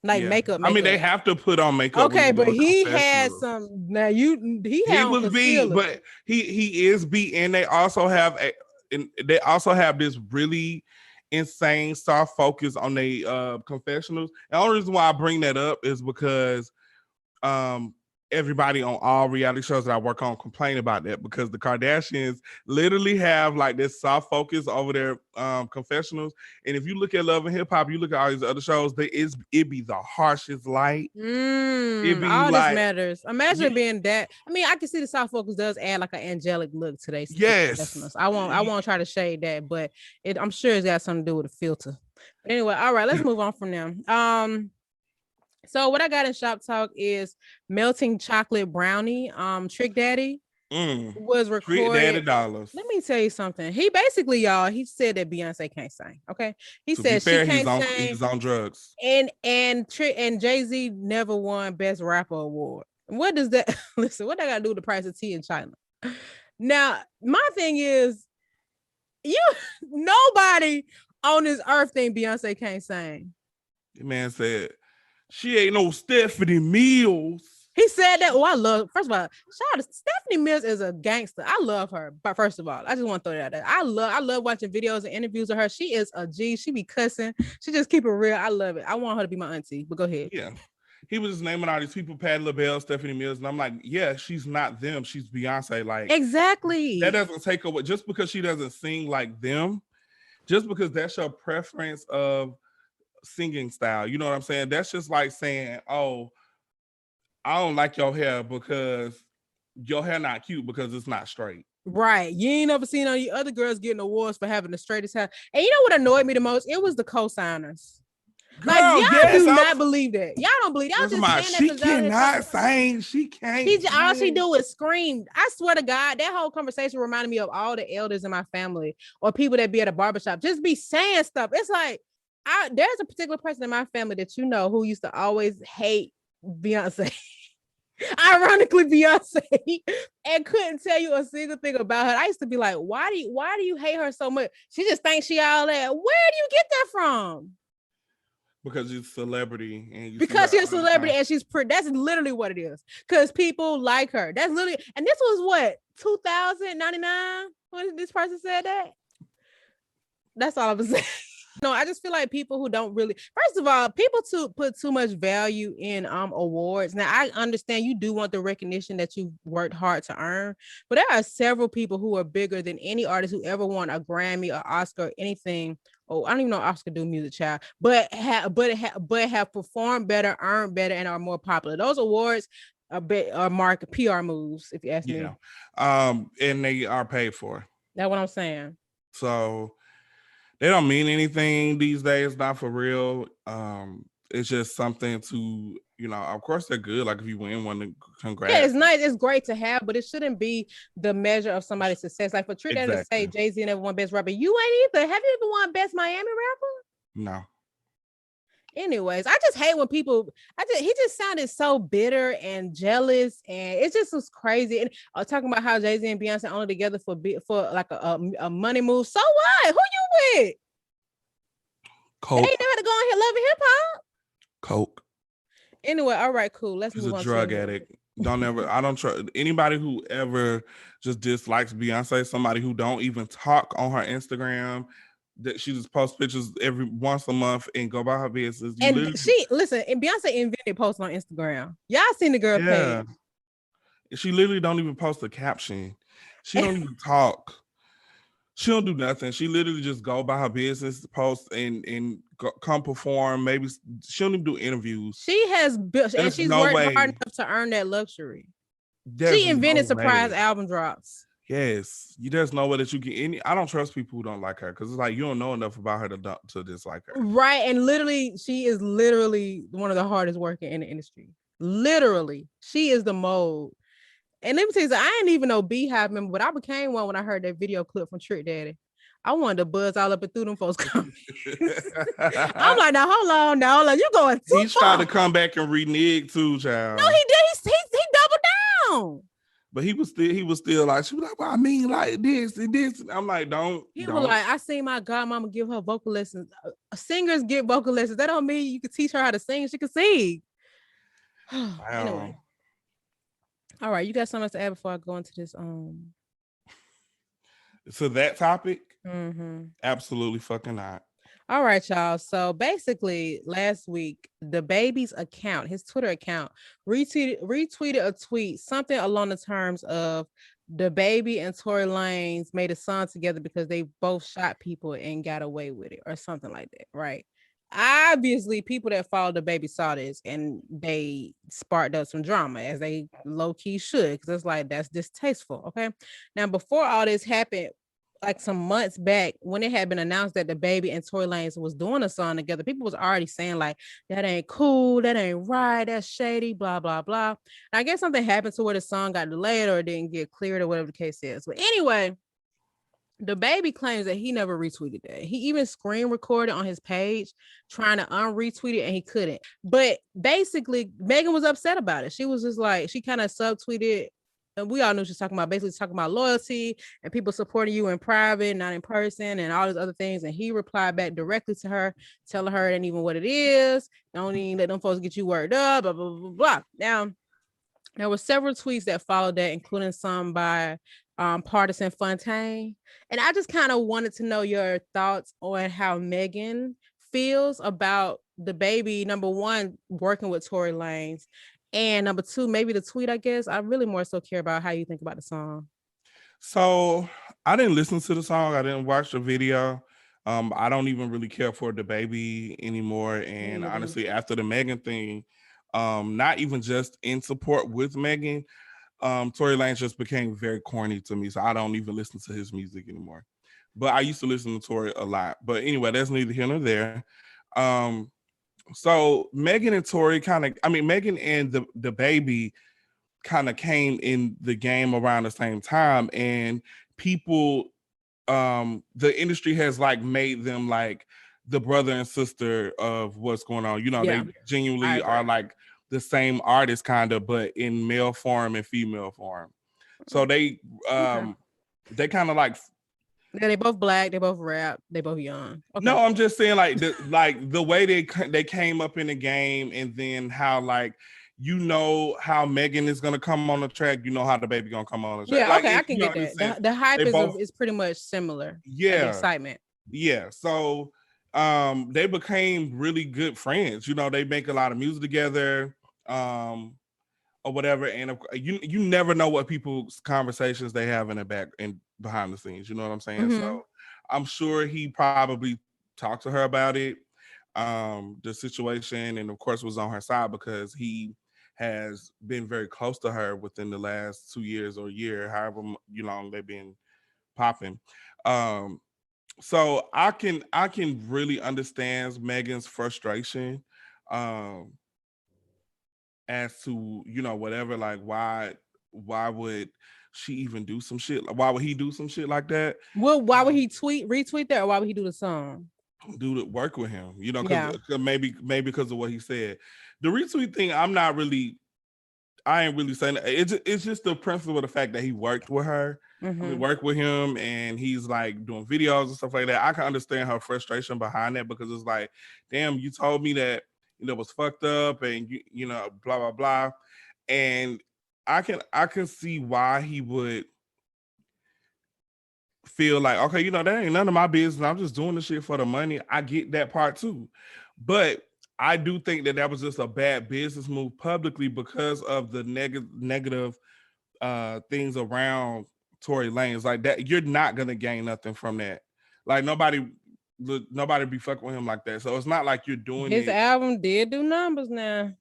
Makeup. I mean, they have to put on makeup. Okay, but he had some. Now he was beat, but he is beat, and they also have this really insane soft focus on their confessionals. And the only reason why I bring that up is because everybody on all reality shows that I work on complain about that because the Kardashians literally have like this soft focus over their confessionals. And if you look at Love and Hip Hop, you look at all these other shows, it be the harshest light. It be all like, this matters. Imagine being that. I mean, I can see the soft focus does add like an angelic look to their yes. I won't try to shade that, but I'm sure it's got something to do with a filter. But anyway, all right, let's move on from them. So what I got in Shop Talk is melting chocolate brownie. Trick Daddy was recorded. Trick Daddy dollars. Let me tell you something. He basically, y'all, he said that Beyonce can't sing. Okay, he said she can't sing. He's on drugs. And Jay-Z never won Best Rapper award. What does that? Listen, what that got to do with the price of tea in China? Now, my thing is, nobody on this earth think Beyonce can't sing. The man said, she ain't no Stephanie Mills. He said that. Oh, first of all, shout out to Stephanie Mills is a gangster. I love her. But first of all, I just want to throw that out there. I love watching videos and interviews of her. She is a G. She be cussing. She just keep it real. I love it. I want her to be my auntie. But go ahead. Yeah. He was just naming all these people, Patti LaBelle, Stephanie Mills, and I'm like, yeah, she's not them. She's Beyonce. Like, exactly. That doesn't take away just because she doesn't sing like them. Just because that's your preference of singing style, you know what I'm saying? That's just like saying, oh, I don't like your hair because your hair not cute because it's not straight. Right. You ain't never seen any other girls getting awards for having the straightest hair. And you know what annoyed me the most? It was the co-signers. Girl, like y'all do not believe that. Y'all don't believe. Y'all just saying she cannot sing. She can't. All she do is scream. I swear to God, that whole conversation reminded me of all the elders in my family or people that be at a barbershop just be saying stuff. It's like there's a particular person in my family that you know who used to always hate Beyonce. Ironically, Beyonce, and couldn't tell you a single thing about her. I used to be like, why do you hate her so much? She just thinks she all that. Where do you get that from? Because she's a celebrity, and because she's a celebrity and she's pretty. That's literally what it is. Because people like her. That's literally, and this was what 2099 when this person said that. That's all I'm saying. No, I just feel like people who don't really, first of all, people put too much value in awards. Now, I understand you do want the recognition that you worked hard to earn, but there are several people who are bigger than any artist who ever won a Grammy or Oscar or anything. Oh, I don't even know Oscar do music, child, but have performed better, earned better, and are more popular. Those awards are market PR moves, if you ask me. And they are paid for. That's what I'm saying. So they don't mean anything these days, not for real. It's just something to, of course they're good. Like if you win one, congrats. Yeah, it's nice. It's great to have, but it shouldn't be the measure of somebody's success. Like for Tristian to say Jay-Z never won Best Rapper, you ain't either. Have you ever won Best Miami Rapper? No. Anyways, I just hate when people, he just sounded so bitter and jealous, and it just was crazy. And talking about how Jay-Z and Beyonce only together for like a money move. So what? Who you with? Coke. They ain't never had to go on here Love and Hip Hop. Coke. Anyway, all right, cool. Let's move on. He's a drug addict. I don't trust anybody who ever just dislikes Beyonce, somebody who don't even talk on her Instagram. That she just posts pictures every once a month and go by her business. And Beyonce invented posting on Instagram. Y'all seen the girl page. She literally don't even post a caption. She don't even talk. She don't do nothing. She literally just go by her business, post and come perform. Maybe she don't even do interviews. She has built, and she's worked hard enough to earn that luxury. She invented surprise album drops. Yes, there's no way that you can. I don't trust people who don't like her because it's like you don't know enough about her to dislike her. Right, and literally, she is literally one of the hardest working in the industry. Literally, she is the mold. And let me tell you, I ain't even no Beehive member, but I became one when I heard that video clip from Trick Daddy. I wanted to buzz all up and through them folks coming. I'm like, now hold on, you going too He's far. trying to come back and renege too, child. No, he did. He doubled down. But he was still like, she was like, well, I mean, like this and this. I'm like, don't. He was like, I seen my godmama give her vocal lessons. Singers get vocal lessons. That don't mean you can teach her how to sing. She can sing. Wow. Anyway. All right, you got something else to add before I go into this? So that topic? Mm-hmm. Absolutely fucking not. All right, y'all. So basically, last week, the baby's account, his Twitter account, retweeted a tweet, something along the terms of the baby and Tory Lanez made a song together because they both shot people and got away with it, or something like that, right? Obviously, people that followed the baby saw this and they sparked up some drama, as they low key should, because it's like that's distasteful. Okay. Now, before all this happened, like some months back, when it had been announced that the baby and Tory Lanez was doing a song together, people was already saying like that ain't cool, that ain't right, that's shady, blah blah blah. And I guess something happened to where the song got delayed or it didn't get cleared or whatever the case is. But anyway, the baby claims that he never retweeted that. He even screen recorded on his page trying to unretweet it and he couldn't. But basically, Megan was upset about it. She was just like, she kind of subtweeted, and we all knew she was talking about, basically talking about loyalty and people supporting you in private, not in person, and all these other things. And he replied back directly to her, telling her it ain't even what it is. Don't even let them folks get you worked up, blah, blah, blah, blah. Now, there were several tweets that followed that, including some by Partisan Fontaine. And I just kind of wanted to know your thoughts on how Megan feels about the baby, number one, working with Tory Lanez, and number two, maybe the tweet, I guess. I really more so care about how you think about the song. So I didn't listen to the song. I didn't watch the video. I don't even really care for the baby anymore. And honestly, after the Megan thing, not even just in support with Megan, Tory Lanez just became very corny to me. So I don't even listen to his music anymore. But I used to listen to Tory a lot. But anyway, that's neither here nor there. So Megan and Tory Megan and the baby kind of came in the game around the same time, and people, the industry has like made them like the brother and sister of what's going on. You know, they genuinely are like the same artist kind of, but in male form and female form. So they kind of like, yeah, they both black, they both rap, they both young. Okay. No, I'm just saying like the way they came up in the game, and then how like, you know how Megan is gonna come on the track, you know how the baby gonna come on the track. Yeah, like, okay, I can get that. The hype is pretty much similar. Yeah, like excitement. Yeah, so they became really good friends. You know, they make a lot of music together, or whatever. And you never know what people's conversations they have in the back and behind the scenes. You know what I'm saying? Mm-hmm. So I'm sure he probably talked to her about it, the situation, and of course was on her side because he has been very close to her within the last 2 years or year, however long they've been popping. So I can really understand Megan's frustration, as to, you know, whatever, like why would she even do some shit? Why would he do some shit like that? Well, why would he retweet that, or why would he do the song? Do the work with him, you know, because maybe because of what he said. The retweet thing, I ain't really saying that. It's just the principle of the fact that he worked with her, worked with him, and he's like doing videos and stuff like that. I can understand her frustration behind that, because it's like, damn, you told me that, you know, was fucked up, and you know, blah blah blah, and I can see why he would feel like, okay, you know, that ain't none of my business. I'm just doing this shit for the money. I get that part too, but I do think that was just a bad business move publicly because of the negative things around Tory Lanez. Like that, you're not gonna gain nothing from that. Like nobody be fucking with him like that. So it's not like you're doing his album did do numbers now.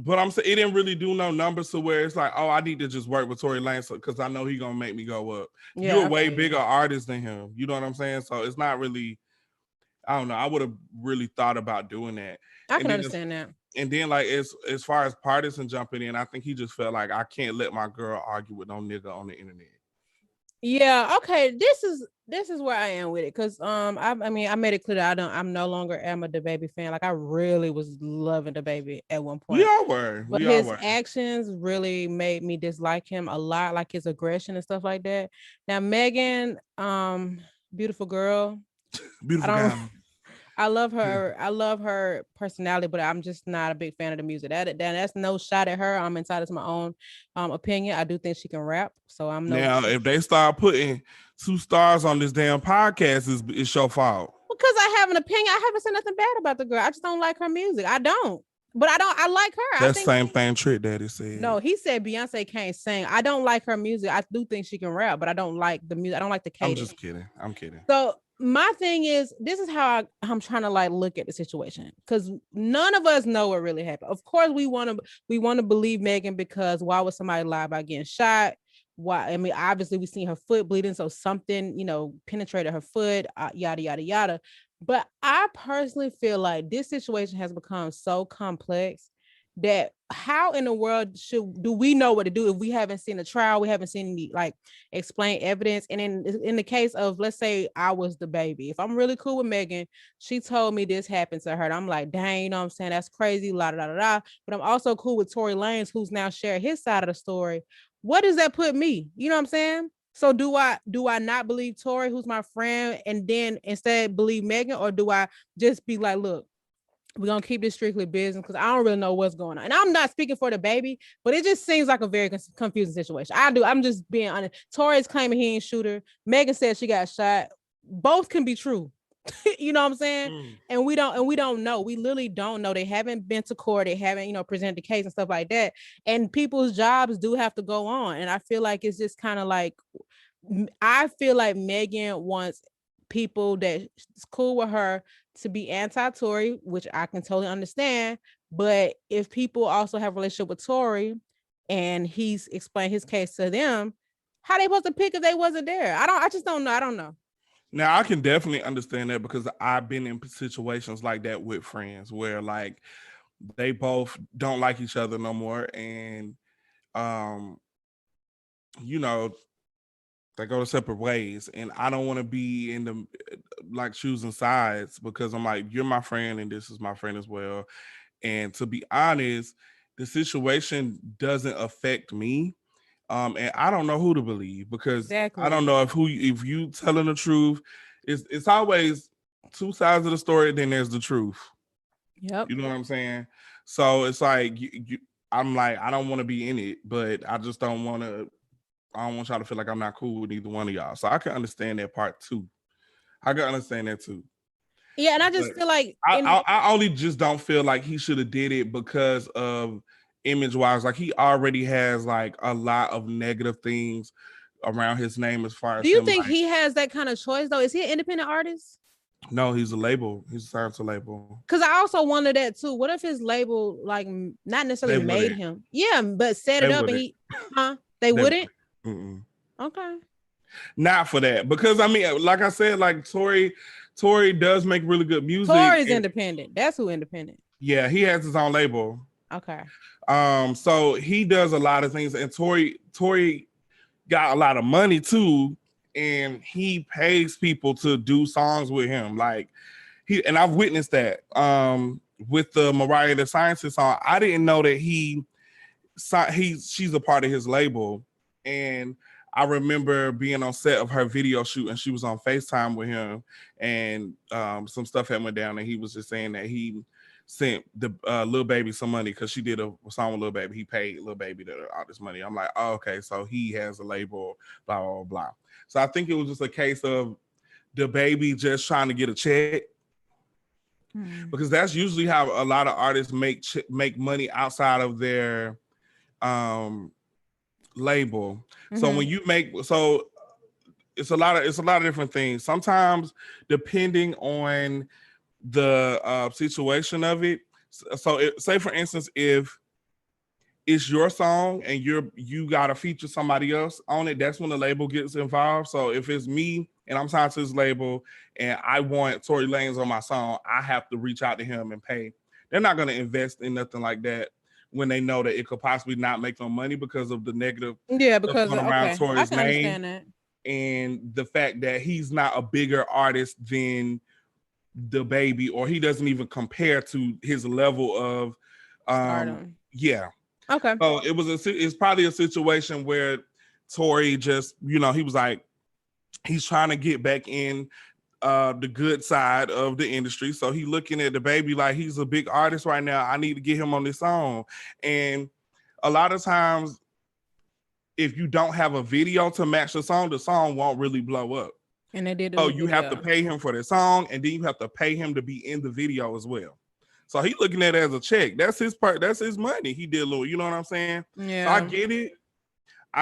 But I'm saying it didn't really do no numbers to where it's like, oh, I need to just work with Tory Lanez because I know he's gonna make me go up. Yeah, you're a way bigger artist than him. You know what I'm saying? So it's not really, I don't know. I would have really thought about doing that. I can understand that. And then like as far as Partisan jumping in, I think he just felt like, I can't let my girl argue with no nigga on the internet. Yeah, okay. This is where I am with it, because I made it clear that I'm no longer am a DaBaby fan. Like I really was loving DaBaby at one point. We all were, but his actions really made me dislike him a lot, like his aggression and stuff like that. Now Megan, beautiful girl, beautiful guy. I love her. I love her personality, but I'm just not a big fan of the music. That's no shot at her. I'm entitled to my own opinion. I do think she can rap, so I'm now. If they start putting 2 stars on this damn podcast, it's your fault. Because I have an opinion. I haven't said nothing bad about the girl. I just don't like her music. I don't. But I like her. That same thing Trick Daddy said. No, he said Beyonce can't sing. I don't like her music. I do think she can rap, but I don't like the music. I don't like the cadence. I'm just kidding. I'm kidding. So my thing is, this is how I'm trying to like look at the situation, because none of us know what really happened. Of course, we want to believe Megan, because why would somebody lie about getting shot? Why? I mean, obviously we seen her foot bleeding, so something, penetrated her foot, yada yada yada. But I personally feel like this situation has become so complex that how in the world do we know what to do if we haven't seen a trial, we haven't seen any like explain evidence. And in the case of, let's say I was the baby, if I'm really cool with Megan, she told me this happened to her, and I'm like, dang, you know what I'm saying, that's crazy, la da da da. But I'm also cool with Tory Lanez, who's now shared his side of the story. What does that put me? You know what I'm saying? So do I not believe Tory, who's my friend, and then instead believe Megan, or do I just be like, look, we're gonna keep this strictly business, because I don't really know what's going on. And I'm not speaking for the baby, but it just seems like a very confusing situation. I'm just being honest. Tory's claiming he ain't shoot her. Megan said she got shot. Both can be true. You know what I'm saying? And we don't know. We literally don't know. They haven't been to court. They haven't, presented the case and stuff like that. And people's jobs do have to go on. And I feel like it's just kind of like, I feel like Megan wants people that's cool with her to be anti-Tory, which I can totally understand. But if people also have a relationship with Tory and he's explained his case to them, how they supposed to pick if they wasn't there? I just don't know. I don't know. Now, I can definitely understand that, because I've been in situations like that with friends where like they both don't like each other no more, and they go to separate ways, and I don't want to be in the like choosing sides, because I'm like, you're my friend and this is my friend as well. And to be honest, the situation doesn't affect me. And I don't know who to believe, because Exactly. I don't know if you telling the truth. It's always two sides of the story. Then there's the truth. Yep. You know what I'm saying? So it's like I'm like, I don't want to be in it, but I just don't want to. I don't want y'all to feel like I'm not cool with either one of y'all. So I can understand that part too. I can understand that too. Yeah, and I just feel like I only just don't feel like he should have did it because of image wise. Like, he already has like a lot of negative things around his name as far as. Do you think he has that kind of choice though? Is he an independent artist? No, he's a label. He's signed to a label. Because I also wonder that too. What if his label like not necessarily made him? Yeah, but set it up and they wouldn't? Okay. Not for that, because I mean, like I said, like Tory does make really good music. Tory's independent. That's who independent. Yeah, he has his own label. Okay. So he does a lot of things, and Tory got a lot of money too, and he pays people to do songs with him. Like and I've witnessed that. With the Mariah the Scientist song, I didn't know that she's a part of his label. And I remember being on set of her video shoot, and she was on FaceTime with him, and some stuff had went down, and he was just saying that he sent the Lil Baby some money because she did a song with Lil Baby. He paid Lil Baby all this money. I'm like, oh, okay, so he has a label, blah, blah, blah. So I think it was just a case of the Baby just trying to get a check. Because that's usually how a lot of artists make money outside of their label. So when you it's a lot of different things. Sometimes depending on the situation of it. So say for instance, if it's your song and you gotta feature somebody else on it, that's when the label gets involved. So if it's me and I'm signed to his label and I want Tory Lanez on my song, I have to reach out to him and pay. They're not gonna invest in nothing like that when they know that it could possibly not make no money because of the negative because around Tory's name. Understand that. And the fact that he's not a bigger artist than the Baby, or he doesn't even compare to his level of stardom. Yeah. Okay. So it's probably a situation where Tory just, he was like, he's trying to get back in the good side of the industry. So he looking at the Baby like he's a big artist right now. I need to get him on this song. And a lot of times, if you don't have a video to match the song won't really blow up. And they did. So you have to pay him for the song, and then you have to pay him to be in the video as well. So he looking at it as a check. That's his part. That's his money. He did a little. You know what I'm saying? Yeah. So I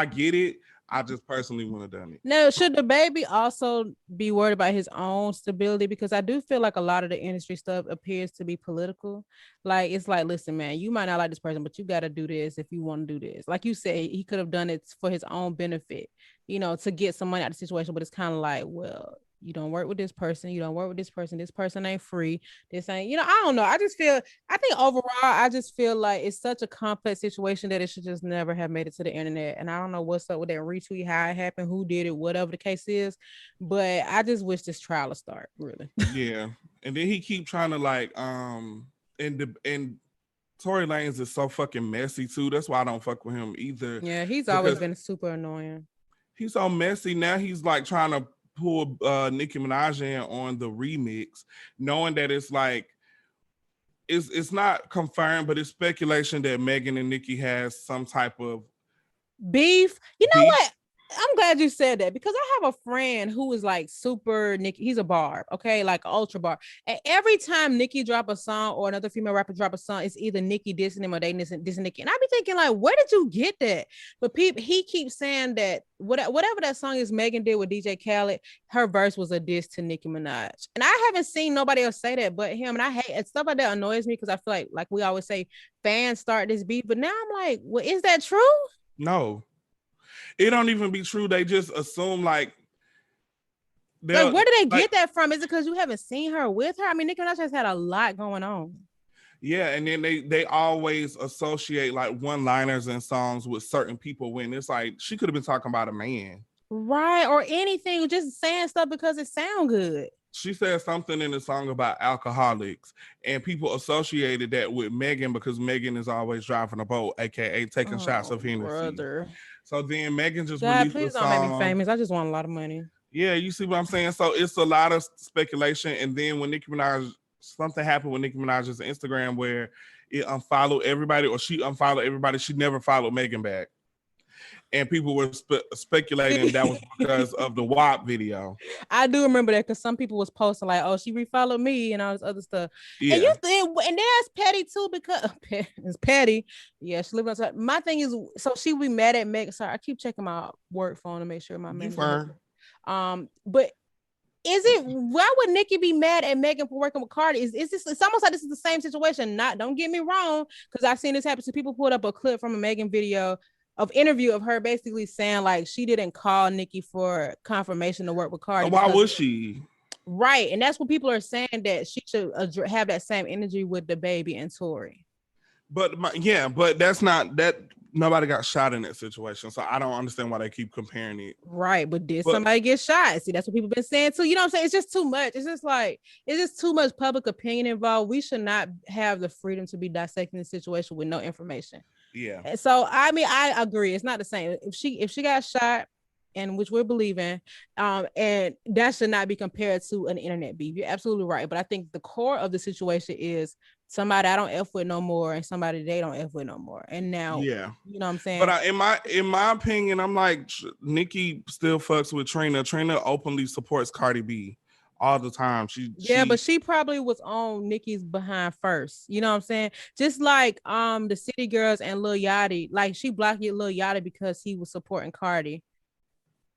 get it. I just personally wouldn't have done it. Now, should the baby also be worried about his own stability? Because I do feel like a lot of the industry stuff appears to be political. Like, it's like, listen, man, you might not like this person, but you got to do this if you want to do this. Like you said, he could have done it for his own benefit, to get some money out of the situation. But it's kind of like, well, you don't work with this person. You don't work with this person. This person ain't free. This ain't, I don't know. I think overall, I just feel like it's such a complex situation that it should just never have made it to the internet. And I don't know what's up with that retweet, how it happened, who did it, whatever the case is. But I just wish this trial would start, really. Yeah. And then he keep trying to and Tory Lanez is so fucking messy too. That's why I don't fuck with him either. Yeah, he's always been super annoying. He's so messy. Now he's like trying to pull Nicki Minaj in on the remix, knowing that it's like it's not confirmed, but it's speculation that Megan and Nicki has some type of beef. You know what? I'm glad you said that, because I have a friend who is like super Nicki. He's a barb, okay, like ultra barb. And every time Nicki drop a song or another female rapper drop a song, it's either Nicki dissing him or they dissing Nicki. And I be thinking, like, where did you get that? But he keeps saying that whatever that song is Megan did with DJ Khaled, her verse was a diss to Nicki Minaj. And I haven't seen nobody else say that but him. And I hate it. Stuff like that annoys me, because I feel like we always say, fans start this beef. But now I'm like, well, is that true? No. It don't even be true. They just assume like where do they get that from? Is it because you haven't seen her with her? I mean, Nicki Minaj has had a lot going on. Yeah, and then they always associate like one-liners and songs with certain people when it's like she could have been talking about a man. Right, or anything, just saying stuff because it sounds good. She said something in the song about alcoholics, and people associated that with Megan because Megan is always driving a boat, aka taking shots of Hennessy. Brother. So then Megan just released please don't make me famous. I just want a lot of money. Yeah, you see what I'm saying? So it's a lot of speculation. And then when something happened with Nicki Minaj's Instagram where it unfollowed everybody, or she unfollowed everybody, she never followed Megan back. And people were speculating that was because of the WAP video. I do remember that, because some people was posting like, "Oh, she refollowed me," and all this other stuff. Yeah. And that's petty too, because it's petty. Yeah, she lived outside. My thing is, so she would be mad at Megan. Sorry, I keep checking my work phone to make sure my message. But why would Nicki be mad at Megan for working with Cardi? Is this? It's almost like this is the same situation. Don't get me wrong, because I've seen this happen. So people pulled up a clip from a Megan video of interview of her basically saying like she didn't call Nicki for confirmation to work with Cardi. Why would she? Right, and that's what people are saying, that she should have that same energy with the baby and Tory. But that's not that. Nobody got shot in that situation, so I don't understand why they keep comparing it. Right, but somebody get shot? See, that's what people been saying too. You know what I'm saying? It's just too much. It's just too much public opinion involved. We should not have the freedom to be dissecting the situation with no information. Yeah. And so I mean, I agree. It's not the same. If she got shot, and which we're believing, and that should not be compared to an internet beef. You're absolutely right. But I think the core of the situation is somebody I don't F with no more, and somebody they don't F with no more. And now, yeah, you know what I'm saying? But in my opinion, I'm like, Nicki still fucks with Trina. Trina openly supports Cardi B all the time. But she probably was on Nicki's behind first. You know what I'm saying? Just like the City Girls and Lil Yachty, like she blocked Lil Yachty because he was supporting Cardi.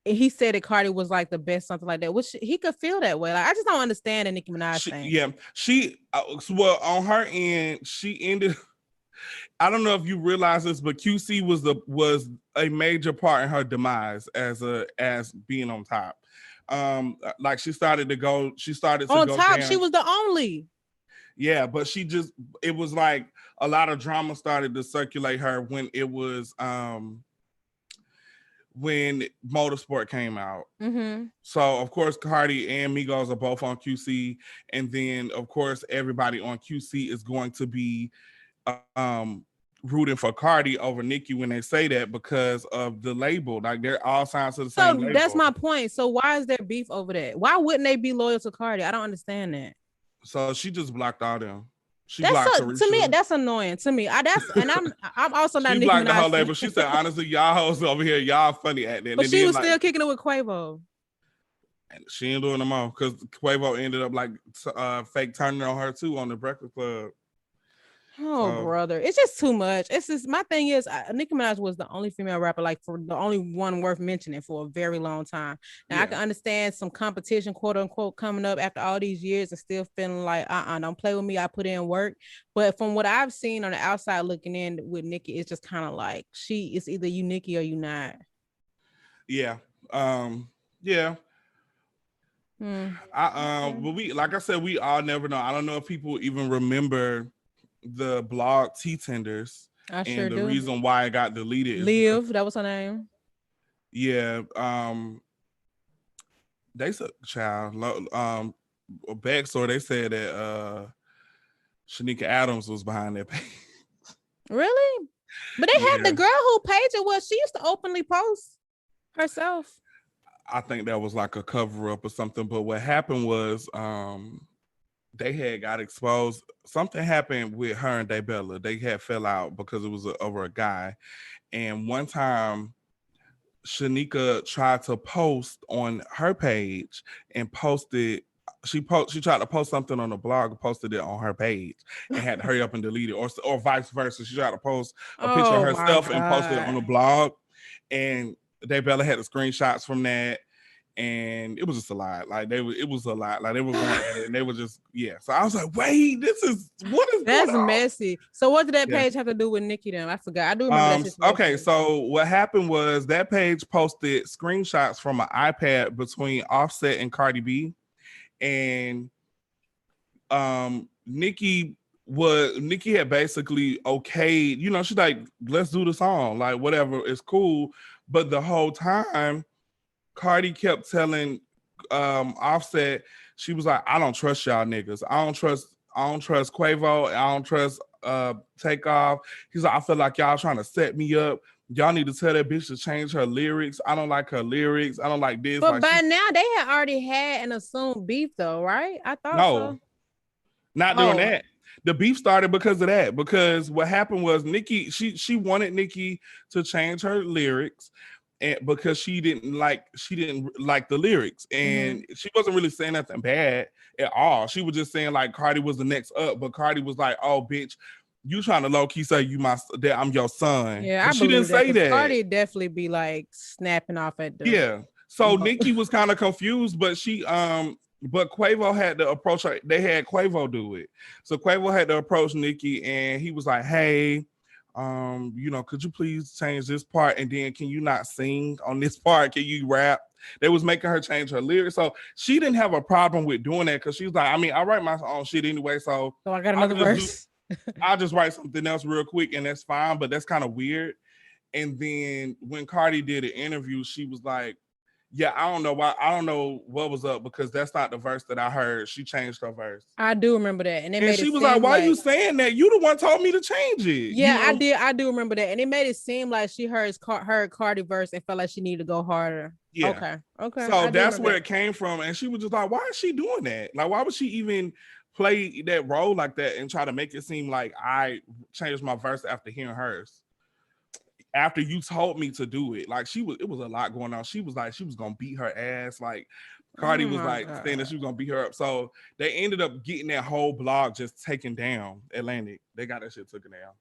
And he said that Cardi was like the best, something like that, which he could feel that way. Like, I just don't understand the Nicki Minaj thing. Yeah, well, on her end, she ended. I don't know if you realize this, but QC was a major part in her demise as being on top. Like she started to go on top. She was the only. Yeah, but it was like a lot of drama started to circulate her when it was when Motorsport came out. Mm-hmm. So of course Cardi and Migos are both on QC, and then of course everybody on QC is going to be rooting for Cardi over Nicki when they say that, because of the label. Like they're all signed to the same label. That's my point. So why is there beef over that? Why wouldn't they be loyal to Cardi? I don't understand that. So she just blocked all them. To me, that's annoying. To me, I'm also not. She blocked the whole label. She said, honestly, y'all hoes over here, y'all funny at that. But she was still kicking it with Quavo. And she ain't doing them all because Quavo ended up like fake turning on her too on the Breakfast Club. Oh, brother, it's just too much. It's just my thing is Nicki Minaj was the only female rapper, like for the only one worth mentioning for a very long time. Now I can understand some competition, quote unquote, coming up after all these years and still feeling like don't play with me. I put in work, but from what I've seen on the outside looking in with Nicki, it's just kind of like it's either you Nicki or you not. Yeah, yeah. But we, like I said, we all never know. I don't know if people even remember the blog Tea Tenders and the reason why it got deleted. Liv, that was her name. Yeah. They said, child, backstory, they said that Shanika Adams was behind that page. Really? But they had the girl who page it was. She used to openly post herself. I think that was like a cover up or something. But what happened was they had got exposed. Something happened with her and Daybella. They had fell out because it was over a guy. And one time, Shanika tried to post on her page and posted. She tried to post something on the blog, posted it on her page, and had to hurry up and delete it, or vice versa. She tried to post a picture of herself and posted it on the blog, and Daybella had the screenshots from that. And it was just a lot. Like it was a lot. Like they were going at it, and they were just So I was like, wait, that's messy. So what did that page have to do with Nicki? Then I forgot. I do remember that situation. Okay, so what happened was that page posted screenshots from an iPad between Offset and Cardi B, and Nicki had basically okayed. She's like, let's do the song, like whatever, it's cool. But the whole time, Cardi kept telling Offset, she was like, I don't trust y'all niggas. I don't trust Quavo. I don't trust Takeoff. He's like, I feel like y'all trying to set me up. Y'all need to tell that bitch to change her lyrics. I don't like her lyrics. I don't like this. But by now they had already had an assumed beef though, right? I thought so. Not doing that. The beef started because of that. Because what happened was Nicki, she wanted Nicki to change her lyrics. And because she didn't like the lyrics, and she wasn't really saying nothing bad at all. She was just saying like Cardi was the next up, but Cardi was like, "Oh, bitch, you trying to low key say that I'm your son?" Yeah, she didn't say that. Cardi definitely be like snapping off at them. So Nicki was kind of confused, but but Quavo had to approach her. They had Quavo do it, so Quavo had to approach Nicki, and he was like, "Hey, could you please change this part? And then can you not sing on this part? Can you rap?" They was making her change her lyrics. So she didn't have a problem with doing that because she was like, I mean, I write my own shit anyway. So I got another verse. I'll just write something else real quick and that's fine. But that's kind of weird. And then when Cardi did an interview, she was like, yeah, I don't know why. I don't know what was up because that's not the verse that I heard. She changed her verse. I do remember that. And she was like, why are you saying that? You the one told me to change it. Yeah, I did. I do remember that. And it made it seem like she heard Cardi verse and felt like she needed to go harder. Yeah. Okay. So that's where it came from. And she was just like, why is she doing that? Like, why would she even play that role like that and try to make it seem like I changed my verse after hearing hers? After you told me to do it, like it was a lot going on. She was like, she was gonna beat her ass. Like Cardi was like saying that she was gonna beat her up. So they ended up getting that whole blog just taken down. Atlantic, they got that shit taken down.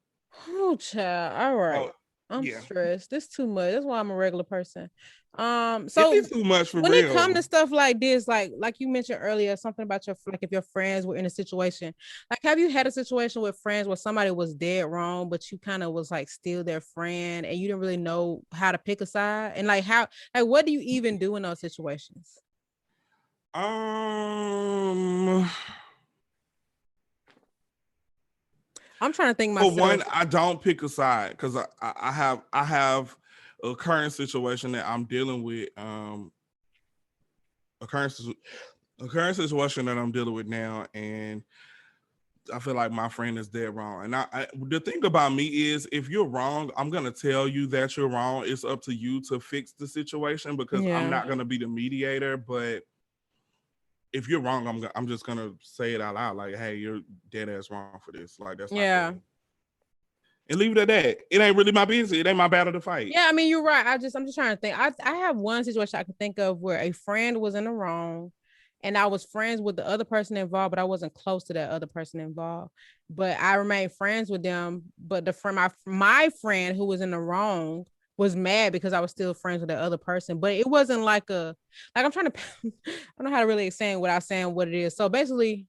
Oh, child. All right. I'm stressed. This is too much. That's why I'm a regular person. So it's too much for when real. It comes to stuff like this, like you mentioned earlier, something about if your friends were in a situation, like have you had a situation with friends where somebody was dead wrong, but you kind of was like still their friend and you didn't really know how to pick a side? And what do you even do in those situations? I'm trying to think myself. For one, I don't pick a side because I have a current situation that I'm dealing with. A current situation that I'm dealing with now, and I feel like my friend is dead wrong. And the thing about me is, if you're wrong, I'm gonna tell you that you're wrong. It's up to you to fix the situation because I'm not gonna be the mediator. But if you're wrong, I'm just gonna say it out loud, like, "Hey, you're dead ass wrong for this." Like that's not cool. and leave it at that. It ain't really my business. It ain't my battle to fight. Yeah, I mean, you're right. I'm just trying to think. I have one situation I can think of where a friend was in the wrong, and I was friends with the other person involved, but I wasn't close to that other person involved. But I remained friends with them. But the friend, my friend who was in the wrong, was mad because I was still friends with that other person. But it wasn't like I'm trying to I don't know how to really explain without saying what it is. So basically,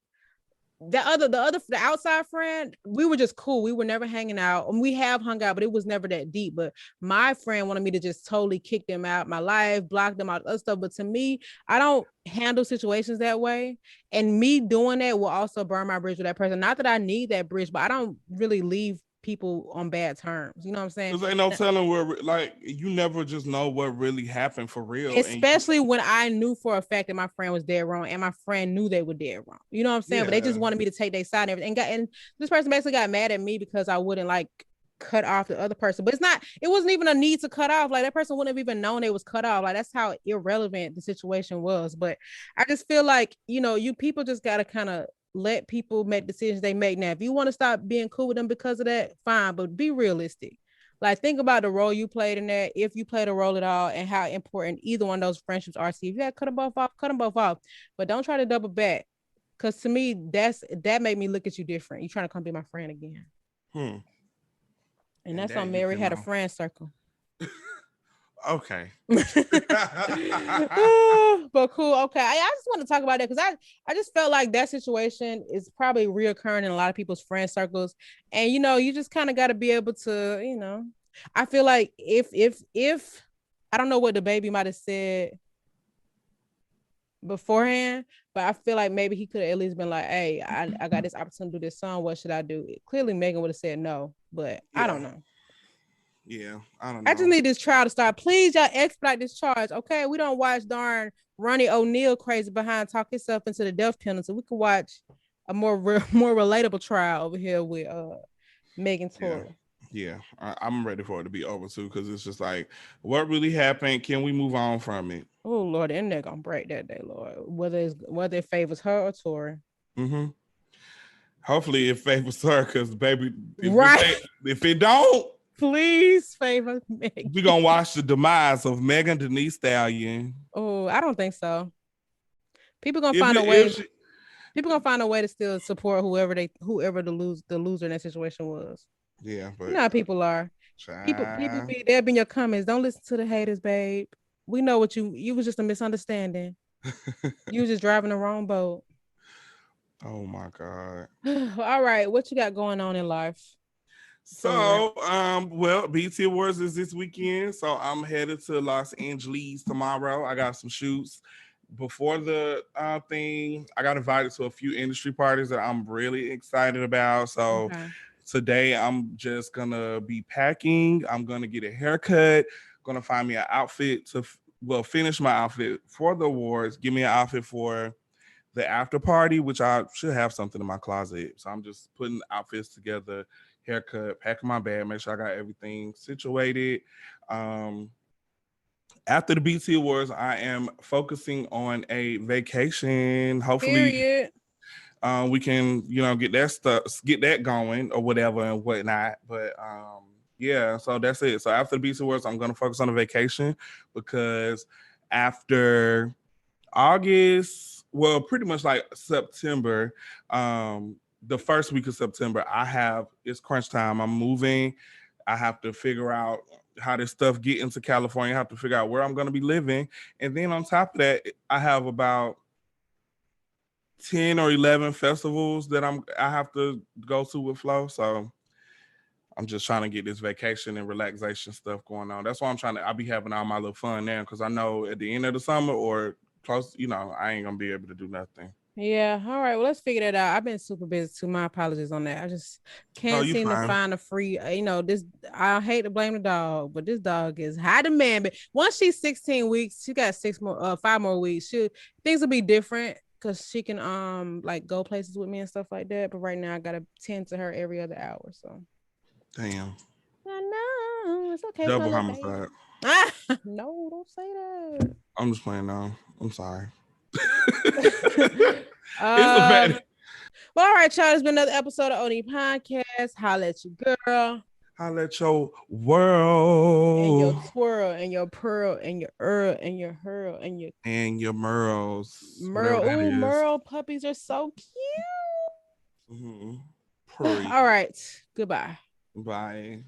the outside friend, we were just cool. We were never hanging out, and we have hung out, but it was never that deep. But my friend wanted me to just totally kick them out my life, block them out, other stuff. But to me, I don't handle situations that way, and me doing that will also burn my bridge with that person. Not that I need that bridge, but I don't really leave people on bad terms. You know what I'm saying? Because ain't no telling where, like, you never just know what really happened for real. Especially when I knew for a fact that my friend was dead wrong, and my friend knew they were dead wrong. You know what I'm saying? Yeah. But they just wanted me to take their side and everything. And this person basically got mad at me because I wouldn't like cut off the other person. But it wasn't even a need to cut off. Like, that person wouldn't have even known it was cut off. Like, that's how irrelevant the situation was. But I just feel like, you people just gotta kind of let people make decisions they make. Now, if you want to stop being cool with them because of that, fine, but be realistic. Like, think about the role you played in that, if you played a role at all, and how important either one of those friendships are. See, if you got to cut them both off, but don't try to double back. Because to me, that made me look at you different. You trying to come be my friend again. And that's on Mary Had a Friend Circle. Okay. But cool. Okay. I just want to talk about that because I just felt like that situation is probably reoccurring in a lot of people's friend circles. And, you just kind of got to be able to, I feel like if I don't know what the baby might have said beforehand, but I feel like maybe he could have at least been like, hey, I got this opportunity to do this song. What should I do? Clearly, Megan would have said no, but yeah. I don't know. Yeah, I don't know. I just need this trial to start. Please, y'all expedite this charge. Okay, we don't watch darn Ronnie O'Neal crazy behind talk himself into the death penalty. We can watch a more relatable trial over here with Megan Tory. Yeah, I'm ready for it to be over too, because it's just like, what really happened? Can we move on from it? Oh Lord, the internet gonna break that day, Lord. Whether it favors her or Tory. Mm-hmm. Hopefully it favors her, because baby, if it don't. Please favor Megan. We're going to watch the demise of Megan Denise Stallion. Oh, I don't think so. People going to find a way. People going to find a way to still support whoever the loser in that situation was. Yeah, but you know how people are. People be there in your comments. Don't listen to the haters, babe. We know what you was just a misunderstanding. You was just driving the wrong boat. Oh my God. All right, what you got going on in life? So, BET Awards is this weekend, so I'm headed to Los Angeles tomorrow. I got some shoots. Before the thing, I got invited to a few industry parties that I'm really excited about. So today I'm just gonna be packing. I'm gonna get a haircut. Gonna find me an outfit to finish my outfit for the awards. Give me an outfit for the after party, which I should have something in my closet. So I'm just putting outfits together. Haircut, packing my bag, make sure I got everything situated. After the BET Awards, I am focusing on a vacation. Hopefully, we can, get that going or whatever and whatnot. But yeah, so that's it. So after the BET Awards, I'm gonna focus on a vacation, because after August, well, pretty much like September, the first week of September, it's crunch time. I'm moving. I have to figure out how this stuff get into California. I have to figure out where I'm going to be living. And then on top of that, I have about 10 or 11 festivals that I have to go to with Flo. So I'm just trying to get this vacation and relaxation stuff going on. That's why I'll be having all my little fun now, because I know at the end of the summer or close, I ain't going to be able to do nothing. Yeah. All right. Well, let's figure that out. I've been super busy too. My apologies on that. I just can't seem to find a free, this, I hate to blame the dog, but this dog is high demand. But once she's 16 weeks, she got 5 more weeks. Things will be different, because she can, go places with me and stuff like that. But right now I got to tend to her every other hour. So. Damn. I know. It's okay. Double homicide. No, don't say that. I'm just playing now. I'm sorry. Well, all right, y'all. It's been another episode of Oni Podcast. Holla at you, girl. Holla at your world. And your twirl and your pearl and your and your hurl and your Merles. Merle. Ooh, Merle puppies are so cute. Mm-hmm. All right. Goodbye. Bye.